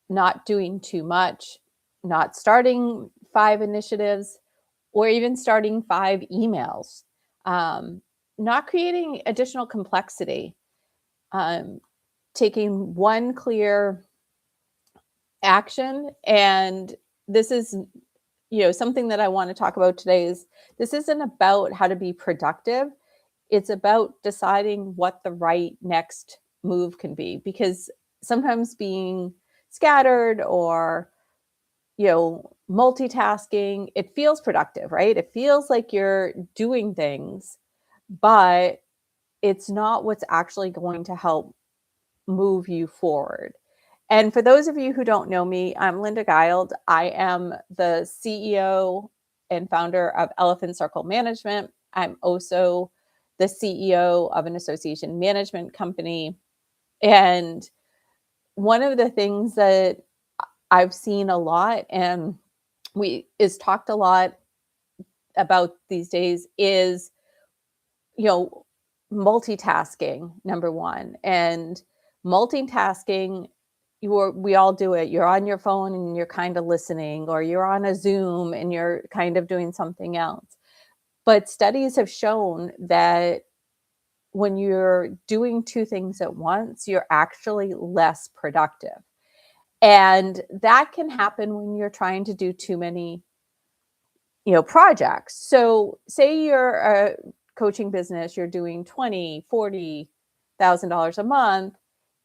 not doing too much, not starting 5 initiatives, or even starting 5 emails, not creating additional complexity, taking one clear action. And this is, something that I want to talk about today is this isn't about how to be productive. It's about deciding what the right next move can be, because sometimes being scattered or, multitasking, it feels productive, right? It feels like you're doing things, but it's not what's actually going to help move you forward. And for those of you who don't know me, I'm Linda Guild. I am the CEO and founder of Elephant Circle Management. I'm also the CEO of an association management company. And one of the things that I've seen a lot and is talked a lot about these days is, multitasking, number one. And multitasking, we all do it. You're on your phone and you're kind of listening, or you're on a Zoom and you're kind of doing something else. But studies have shown that when you're doing 2 things at once, you're actually less productive. And that can happen when you're trying to do too many, projects. So say you're a coaching business, you're doing $20,000, $40,000 a month,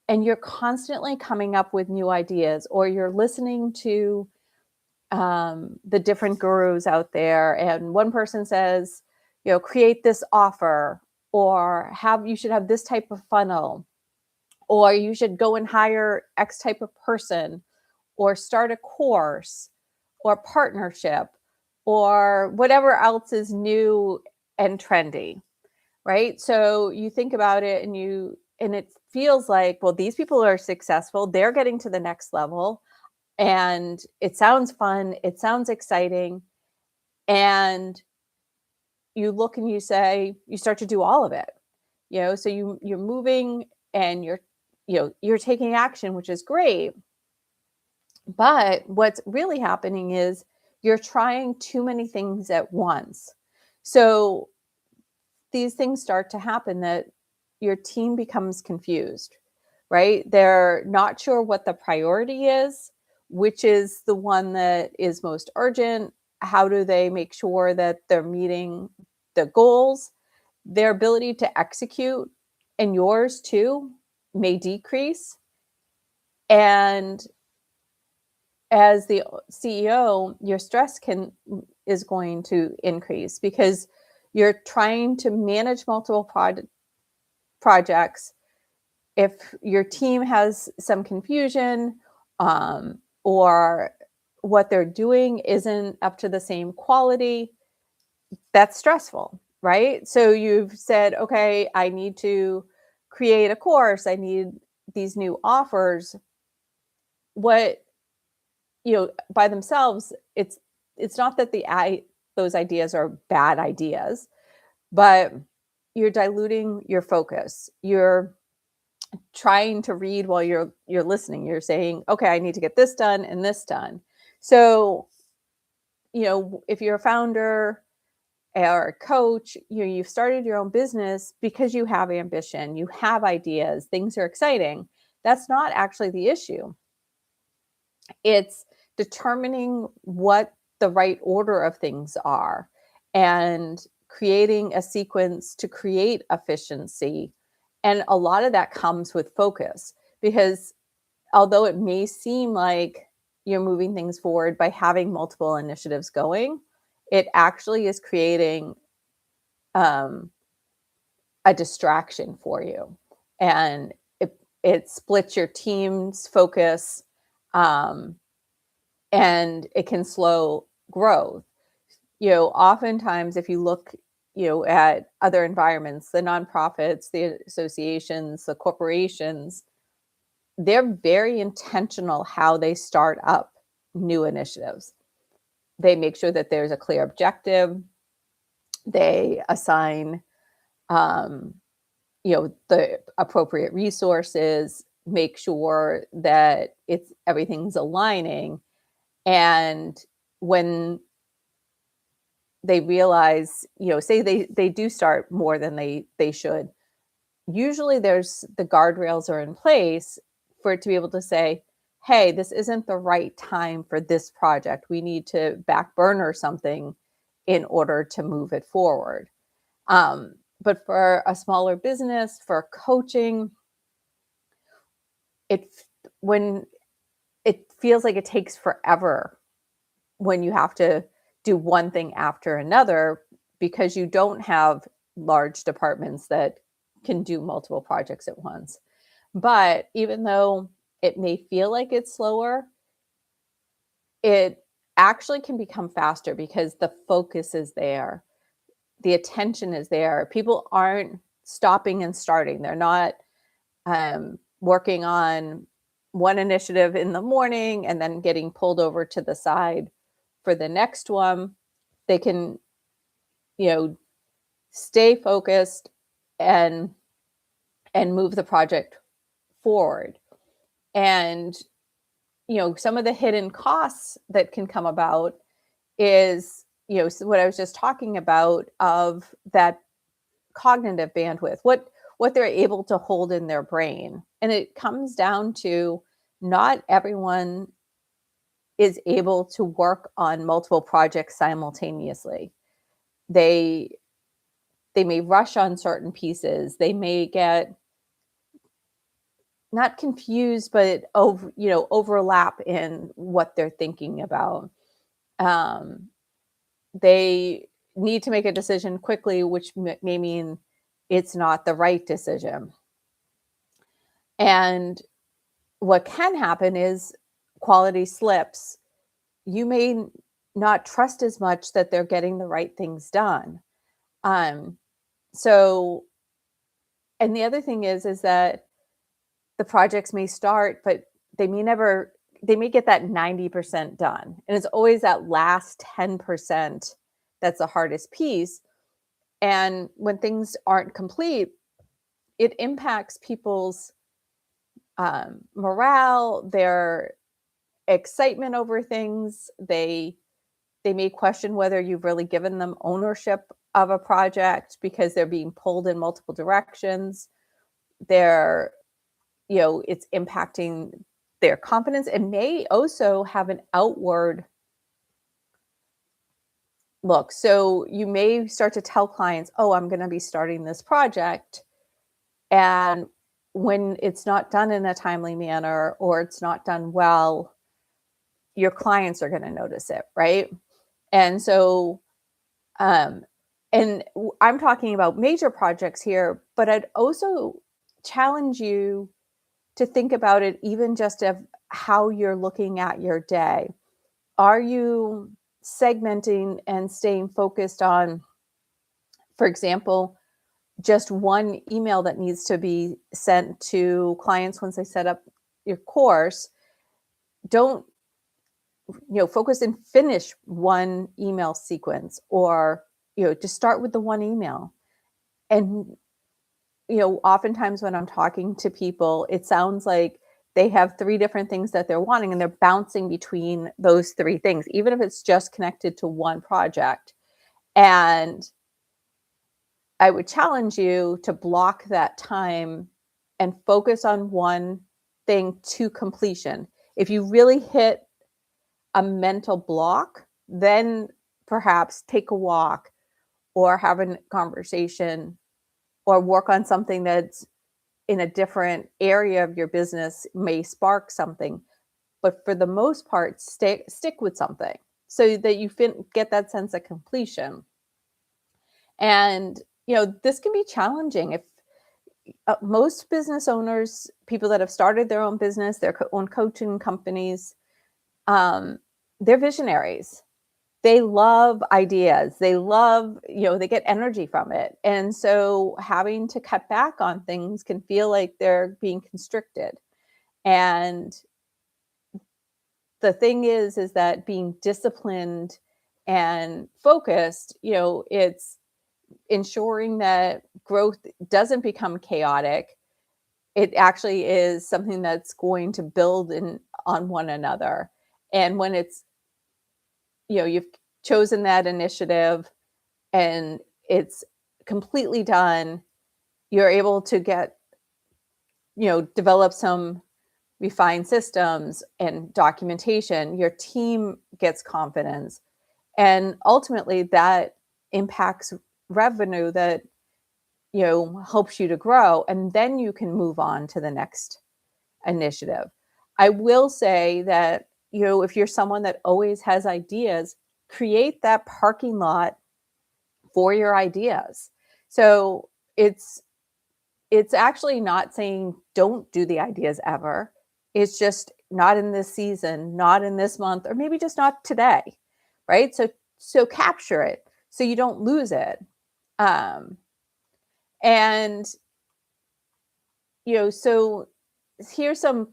and you're constantly coming up with new ideas, or you're listening to the different gurus out there. And one person says, create this offer, or you should have this type of funnel, or you should go and hire X type of person, or start a course or partnership, or whatever else is new and trendy, right? So you think about it and it feels like, well, these people are successful. They're getting to the next level, and it sounds fun. It sounds exciting. And you look and you start to do all of it, so you're moving and you're taking action, which is great. But what's really happening is you're trying too many things at once. So these things start to happen that your team becomes confused, right? They're not sure what the priority is, which is the one that is most urgent. How do they make sure that they're meeting the goals? Their ability to execute, and yours too, may decrease. And as the CEO, your stress is going to increase, because you're trying to manage multiple projects. If your team has some confusion, or what they're doing isn't up to the same quality, that's stressful, right? So you've said, okay, I need to create a course. I need these new offers. What, by themselves, it's not that those ideas are bad ideas, but you're diluting your focus. You're trying to read while you're listening. You're saying, okay, I need to get this done and this done. So, if you're a founder or a coach, you've started your own business because you have ambition, you have ideas, things are exciting. That's not actually the issue. It's determining what the right order of things are and creating a sequence to create efficiency. And a lot of that comes with focus, because although it may seem like you're moving things forward by having multiple initiatives going, it actually is creating a distraction for you. And it splits your team's focus, and it can slow growth. Oftentimes, if you look, at other environments, the nonprofits, the associations, the corporations, they're very intentional how they start up new initiatives. They make sure that there's a clear objective. They assign, the appropriate resources. make sure that everything's aligning. And when they realize, say they do start more than they should, usually there's the guardrails are in place for it to be able to say, hey, this isn't the right time for this project. We need to back burner something in order to move it forward. But for a smaller business, for coaching, when it feels like it takes forever when you have to do one thing after another, because you don't have large departments that can do multiple projects at once. But even though it may feel like it's slower, it actually can become faster because the focus is there. The attention is there. People aren't stopping and starting. They're not working on one initiative in the morning and then getting pulled over to the side for the next one. They can, stay focused and move the project forward. And some of the hidden costs that can come about is, what I was just talking about, of that cognitive bandwidth, what they're able to hold in their brain. And it comes down to not everyone is able to work on multiple projects simultaneously. They may rush on certain pieces. They may get not confused, but overlap in what they're thinking about. They need to make a decision quickly, which may mean it's not the right decision. And what can happen is quality slips. You may not trust as much that they're getting the right things done. So, and the other thing is that the projects may start, but they may get that 90% done. And it's always that last 10% that's the hardest piece. And when things aren't complete, it impacts people's morale, their excitement over things. They may question whether you've really given them ownership of a project because they're being pulled in multiple directions. It's impacting their confidence, and may also have an outward look. So you may start to tell clients, oh, I'm going to be starting this project. And when it's not done in a timely manner, or it's not done well, your clients are going to notice it, right? And so, and I'm talking about major projects here, but I'd also challenge you to think about it even just of how you're looking at your day. Are you segmenting and staying focused on, for example, just one email that needs to be sent to clients once they set up your course? Don't focus and finish one email sequence, or just start with the one email. And oftentimes when I'm talking to people, it sounds like they have 3 different things that they're wanting, and they're bouncing between those 3 things, even if it's just connected to one project. And I would challenge you to block that time and focus on one thing to completion. If you really hit a mental block, then perhaps take a walk, or have a conversation, or work on something that's in a different area of your business, may spark something. But for the most part, stick with something so that you get that sense of completion. And this can be challenging. If most business owners, people that have started their own business, their own coaching companies, they're visionaries. They love ideas. They love, they get energy from it. And so having to cut back on things can feel like they're being constricted. And the thing is that being disciplined and focused, it's ensuring that growth doesn't become chaotic, it actually is something that's going to build on one another. And when it's, you've chosen that initiative and it's completely done, you're able to develop some refined systems and documentation. Your team gets confidence. And ultimately that impacts revenue that, helps you to grow. And then you can move on to the next initiative. I will say that, if you're someone that always has ideas, create that parking lot for your ideas. So it's actually not saying don't do the ideas ever. It's just not in this season, not in this month, or maybe just not today, right? So capture it so you don't lose it. And so here's some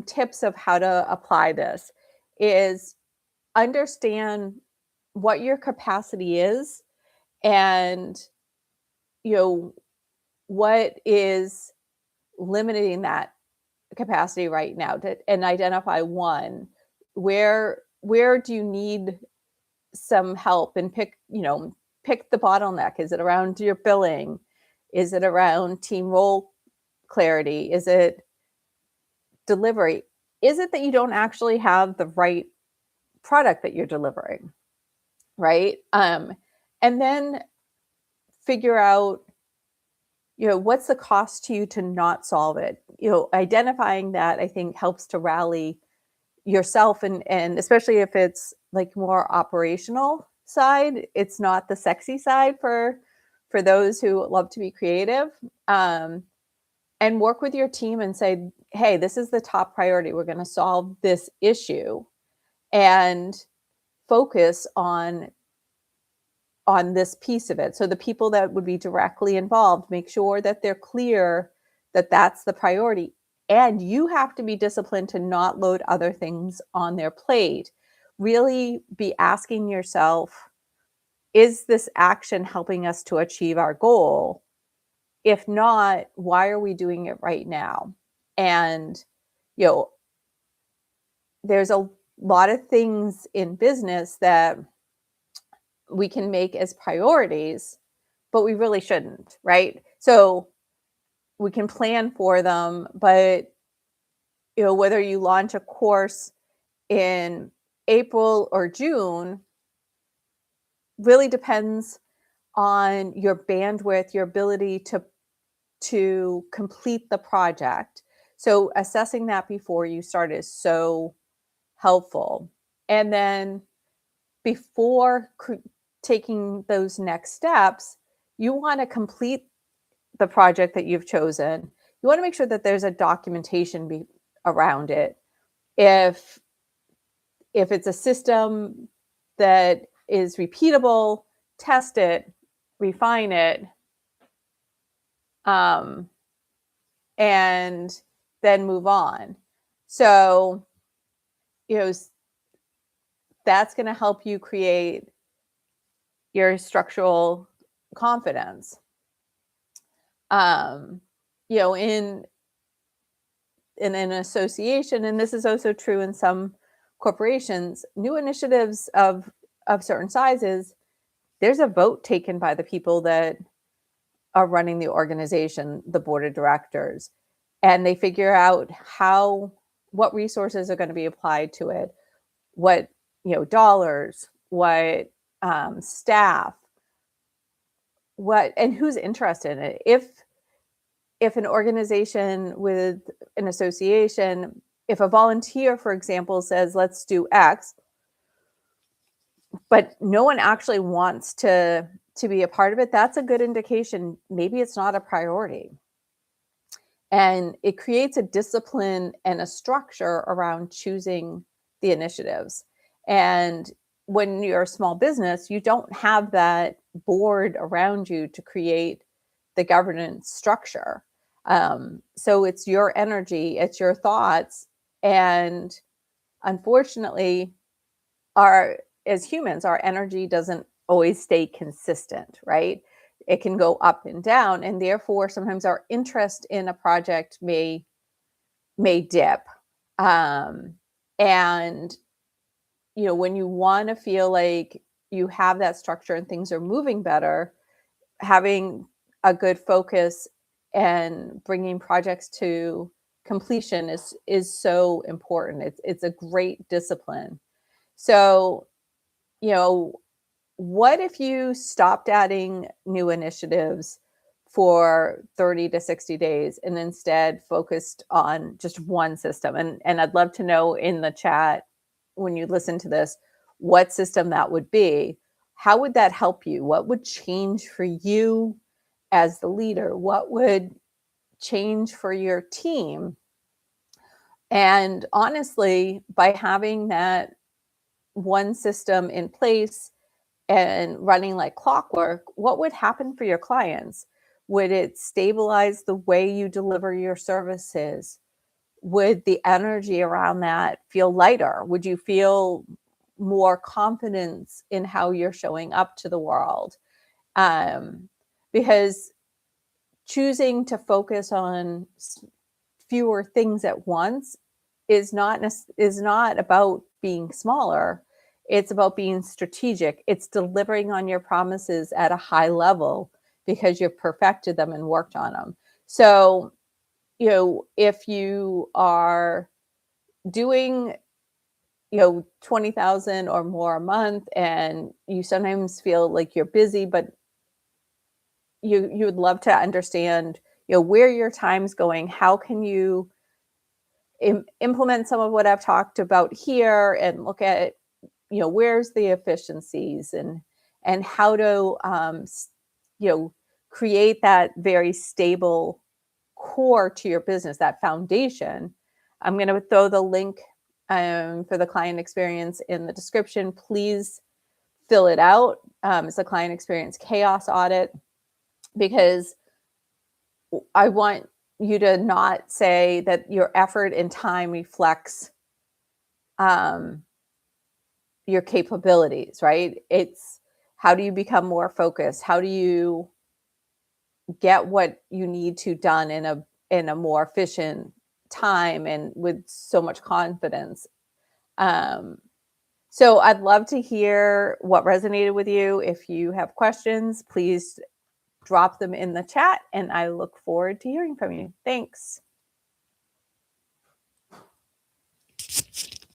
tips of how to apply this is understand what your capacity is and what is limiting that capacity right now and identify one where do you need some help and pick the bottleneck. Is it around your billing? Is it around team role clarity? Is it delivery? Is it that you don't actually have the right product that you're delivering, right? And then figure out, what's the cost to you to not solve it. Identifying that, I think, helps to rally yourself, and especially if it's like more operational side, it's not the sexy side for those who love to be creative. And work with your team and say, hey, this is the top priority. We're going to solve this issue and focus on this piece of it. So the people that would be directly involved, make sure that they're clear that that's the priority. And you have to be disciplined to not load other things on their plate. Really be asking yourself, is this action helping us to achieve our goal? If not, why are we doing it right now? And, there's a lot of things in business that we can make as priorities, but we really shouldn't, right? So we can plan for them, but whether you launch a course in April or June really depends on your bandwidth, your ability to complete the project. So assessing that before you start is so helpful. And then before taking those next steps, you want to complete the project that you've chosen. You want to make sure that there's a documentation around it. If it's a system that is repeatable, test it, refine it, and then move on. So, that's going to help you create your structural confidence. In an association, and this is also true in some corporations, new initiatives of certain sizes, there's a vote taken by the people that are running the organization, the board of directors, and they figure out what resources are going to be applied to it, what dollars, what staff, what and who's interested in it. If an organization with an association, if a volunteer, for example, says, let's do X, but no one actually wants to be a part of it, that's a good indication. Maybe it's not a priority. And it creates a discipline and a structure around choosing the initiatives. And when you're a small business, you don't have that board around you to create the governance structure. So it's your energy, it's your thoughts. And unfortunately, as humans, our energy doesn't always stay consistent, right? It can go up and down, and therefore sometimes our interest in a project may dip. And when you want to feel like you have that structure and things are moving better, having a good focus and bringing projects to completion is so important. It's a great discipline. So, you know, what if you stopped adding new initiatives for 30 to 60 days and instead focused on just one system? And I'd love to know in the chat when you listen to this what system that would be. How would that help you? What would change for you as the leader? What would change for your team? And honestly, by having that one system in place and running like clockwork, what would happen for your clients? Would it stabilize the way you deliver your services? Would the energy around that feel lighter? Would you feel more confidence in how you're showing up to the world? Because choosing to focus on fewer things at once is not about being smaller. It's about being strategic. It's delivering on your promises at a high level because you've perfected them and worked on them. So, if you are doing, 20,000 or more a month and you sometimes feel like you're busy, but you would love to understand, where your time's going, how can you implement some of what I've talked about here and look at, where's the efficiencies and how to, create that very stable core to your business, that foundation. I'm going to throw the link for the client experience in the description. Please fill it out. It's a client experience chaos audit, because I want you to not say that your effort and time reflects your capabilities, right? It's how do you become more focused? How do you get what you need to done in a more efficient time and with so much confidence? Um, so I'd love to hear what resonated with you. If you have questions, please drop them in the chat, and I look forward to hearing from you. Thanks.